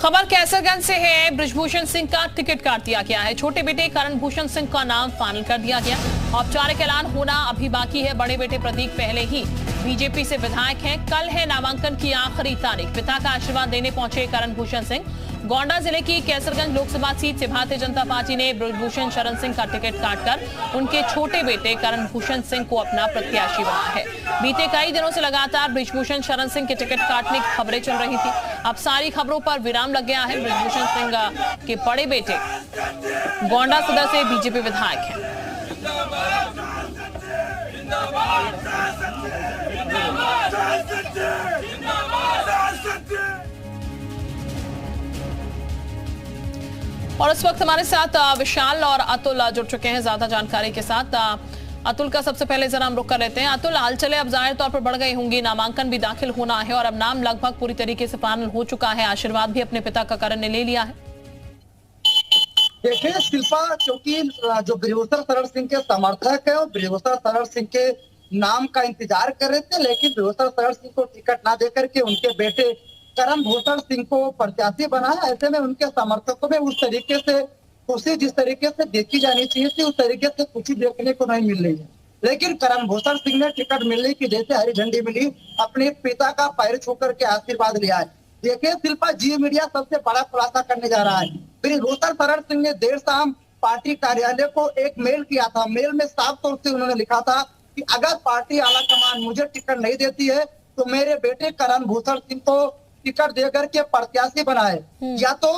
खबर कैसरगंज से है। बृजभूषण सिंह का टिकट काट दिया गया है। छोटे बेटे करण भूषण सिंह का नाम फाइनल कर दिया गया। औपचारिक ऐलान होना अभी बाकी है। बड़े बेटे प्रतीक पहले ही बीजेपी से विधायक हैं। कल है नामांकन की आखिरी तारीख। पिता का आशीर्वाद देने पहुंचे करण भूषण सिंह। गोंडा जिले की कैसरगंज लोकसभा सीट से भारतीय जनता पार्टी ने बृजभूषण शरण सिंह का टिकट काटकर उनके छोटे बेटे करण भूषण सिंह को अपना प्रत्याशी बनाया है। बीते कई दिनों से लगातार बृजभूषण शरण सिंह के टिकट काटने की खबरें चल रही थी। अब सारी खबरों पर विराम लग गया है। बृजभूषण सिंह के बड़े बेटे गोंडा सदर से बीजेपी विधायक हैं। और इस वक्त हमारे साथ विशाल और अतुल जुड़ चुके हैं ज्यादा जानकारी के साथ। अतुल का सबसे पहले जरा हम रुक कर लेते हैं। अतुल, हाल चले अब जाहिर तौर पर बढ़ गई होंगी, नामांकन भी दाखिल होना है और अब नाम लगभग पूरी तरीके से फाइनल हो चुका है। आशीर्वाद भी अपने पिता का करण ने ले लिया है। देखिए शिल्पा, क्योंकि जो बृजभूषण शरण सिंह के समर्थक है और बृजभूषण शरण सिंह के नाम का इंतजार कर रहे थे, लेकिन बृजभूषण शरण सिंह को टिकट ना देकर के उनके बेटे करण भूषण सिंह को प्रत्याशी बनाया। ऐसे में उनके समर्थकों में उस तरीके से खुशी जिस तरीके से देखी जानी चाहिए थी उस तरीके से खुशी देखने को नहीं मिल रही है। लेकिन करण भूषण सिंह ने टिकट मिलने की जैसे हरी झंडी मिली, अपने पिता का पैर छू करके आशीर्वाद लिया है। देखिए शिल्पा, जी मीडिया सबसे बड़ा खुलासा करने जा रहा है। बृजभूषण शरण सिंह ने देर शाम पार्टी कार्यालय को एक मेल किया था। मेल में साफ तौर से उन्होंने लिखा था कि अगर पार्टी आलाकमान मुझे टिकट नहीं देती है तो मेरे बेटे करण भूषण सिंह को टिकट देकर के प्रत्याशी बनाए, या तो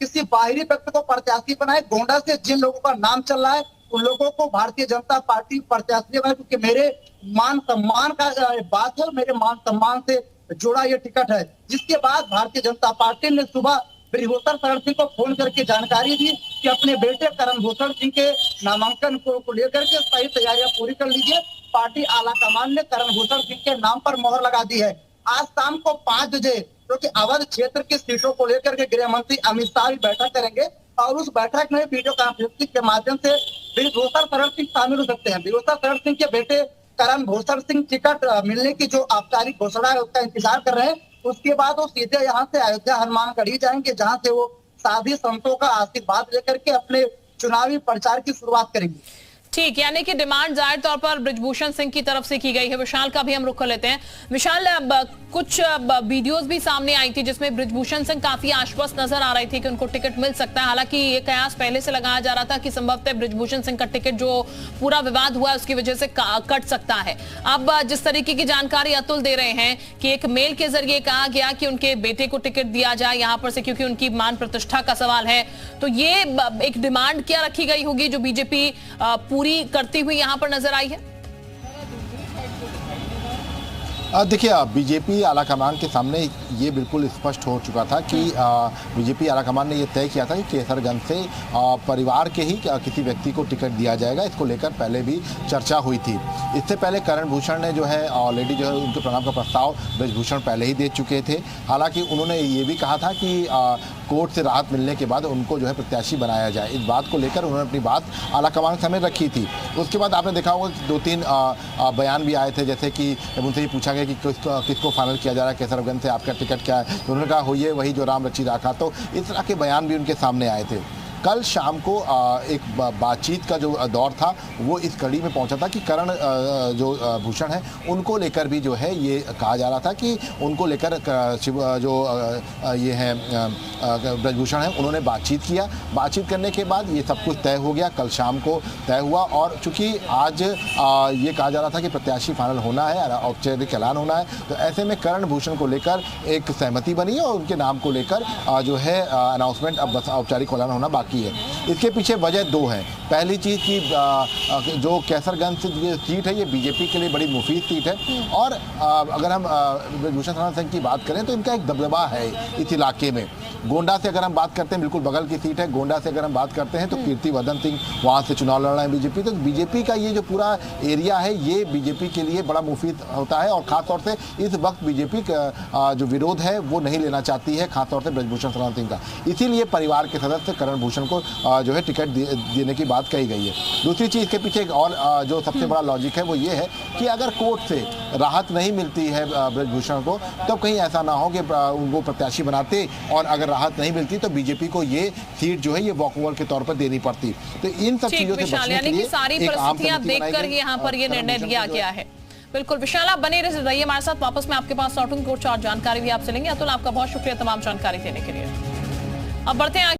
किसी बाहरी व्यक्ति को प्रत्याशी बनाए। गोंडा से जिन लोगों का नाम चल रहा है उन लोगों को भारतीय जनता पार्टी प्रत्याशी बनाए, क्योंकि मेरे मान सम्मान का बात है, मेरे मान सम्मान से जुड़ा ये टिकट है। जिसके बाद भारतीय जनता पार्टी ने सुबह बृजभूषण शरण सिंह को फोन करके जानकारी दी कि अपने बेटे करण भूषण सिंह के नामांकन को लेकर के सही तैयारियां पूरी कर लीजिए। पार्टी आलाकमान ने करण भूषण सिंह के नाम पर मोहर लगा दी है। आज शाम को 5 बजे क्योंकि अवध क्षेत्र की सीटों को लेकर के गृह मंत्री अमित शाह भी बैठक करेंगे और उस बैठक में वीडियो कॉन्फ्रेंसिंग के माध्यम से बृजभूषण शरण सिंह शामिल हो सकते हैं। बृजभूषण शरण सिंह के बेटे करण भूषण सिंह टिकट मिलने की जो औपचारिक घोषणा है उसका इंतजार कर रहे हैं। उसके बाद वो सीधे यहाँ से अयोध्या हनुमानगढ़ी जाएंगे, जहाँ से वो साधु संतों का आशीर्वाद लेकर के अपने चुनावी प्रचार की शुरुआत करेंगे। ठीक, यानी कि डिमांड जाहिर तौर पर बृजभूषण सिंह की तरफ से की गई है। विशाल का भी हम रुख कर लेते हैं। विशाल, कुछ वीडियोस भी सामने आई थी जिसमें बृजभूषण सिंह काफी आश्वस्त नजर आ रही थी कि उनको टिकट मिल सकता है। हालांकि ये कयास पहले से लगाया जा रहा था कि संभवतः बृजभूषण सिंह का टिकट जो पूरा विवाद हुआ है उसकी वजह से कट सकता है। अब जिस तरीके की जानकारी अतुल दे रहे हैं कि एक मेल के जरिए कहा गया कि उनके बेटे को टिकट दिया जाए यहाँ पर से, क्योंकि उनकी मान प्रतिष्ठा का सवाल है। तो ये एक डिमांड क्या रखी गई होगी जो बीजेपी पूरी करती हुई यहां पर नजर आई है? देखिए, बीजेपी आलाकमान के सामने ये बिल्कुल स्पष्ट हो चुका था कि बीजेपी आलाकमान ने ये तय किया था कि कैसरगंज से परिवार के ही किसी व्यक्ति को टिकट दिया जाएगा। इसको लेकर पहले भी चर्चा हुई थी। इससे पहले करण भूषण ने जो है ऑलरेडी जो है उनके प्रणाम का प्रस्ताव बृजभूषण पहले ही दे चुके थे। हालांकि उन्होंने ये भी कहा था कि कोर्ट से राहत मिलने के बाद उनको जो है प्रत्याशी बनाया जाए। इस बात को लेकर उन्होंने अपनी बात आलाकमान के सामने रखी थी। उसके बाद आपने देखा होगा 2-3 बयान भी आए थे, जैसे कि जब उनसे ये पूछा गया कि किसको फाइनल किया जा रहा है कैसरगंज से, आपका टिकट क्या है, तो उन्होंने कहा होइए वही जो राम रची राखा। तो इस तरह के बयान भी उनके सामने आए थे। कल शाम को एक बातचीत का जो दौर था वो इस कड़ी में पहुंचा था कि करण जो भूषण है उनको लेकर भी जो है ये कहा जा रहा था कि उनको लेकर जो ये है बृजभूषण है उन्होंने बातचीत किया। बातचीत करने के बाद ये सब कुछ तय हो गया, कल शाम को तय हुआ। और चूंकि आज ये कहा जा रहा था कि प्रत्याशी फाइनल होना है, औपचारिक ऐलान होना है, तो ऐसे में करण भूषण को लेकर एक सहमति बनी और उनके नाम को लेकर जो है अनाउंसमेंट अब बस औपचारिक ऐलान होना बाकी है। इसके पीछे वजह 2 है। पहली चीज़ की जो कैसरगंज से ये सीट है ये बीजेपी के लिए बड़ी मुफीद सीट है। और अगर हम बृजभूषण शरण सिंह की बात करें तो इनका एक दबदबा है इस इलाके में। गोंडा से अगर हम बात करते हैं, बिल्कुल बगल की सीट है, गोंडा से अगर हम बात करते हैं तो कीर्तिवर्धन सिंह वहाँ से चुनाव लड़ रहे हैं बीजेपी। तो बीजेपी का ये जो पूरा एरिया है ये बीजेपी के लिए बड़ा मुफीद होता है। और ख़ासतौर से इस वक्त बीजेपी का जो विरोध है वो नहीं लेना चाहती है, खासतौर से बृजभूषण शरण सिंह का। इसीलिए परिवार के सदस्य करण भूषण को जो है टिकट देने की बात कही गई है। दूसरी चीज़ के पीछे एक और जो सबसे बड़ा लॉजिक है वो ये है कि अगर कोर्ट से राहत नहीं मिलती है बृजभूषण को, तब कहीं ऐसा ना हो कि उनको प्रत्याशी बनाते और अगर राहत नहीं मिलती तो बीजेपी को ये सीट जो है ये वॉकओवर के तौर पर देनी पड़ती। तो इन सब चीजों से बचने के लिए सारी परिस्थितियां देखकर यहाँ पर ये निर्णय लिया गया है। बिल्कुल विशाल, आप बने रहिए हमारे साथ, वापस मैं आपके पास लौटूंगी, कुछ और जानकारी भी आपसे लेंगे। अतुल, आपका बहुत शुक्रिया तमाम जानकारी देने के लिए। अब बढ़ते हैं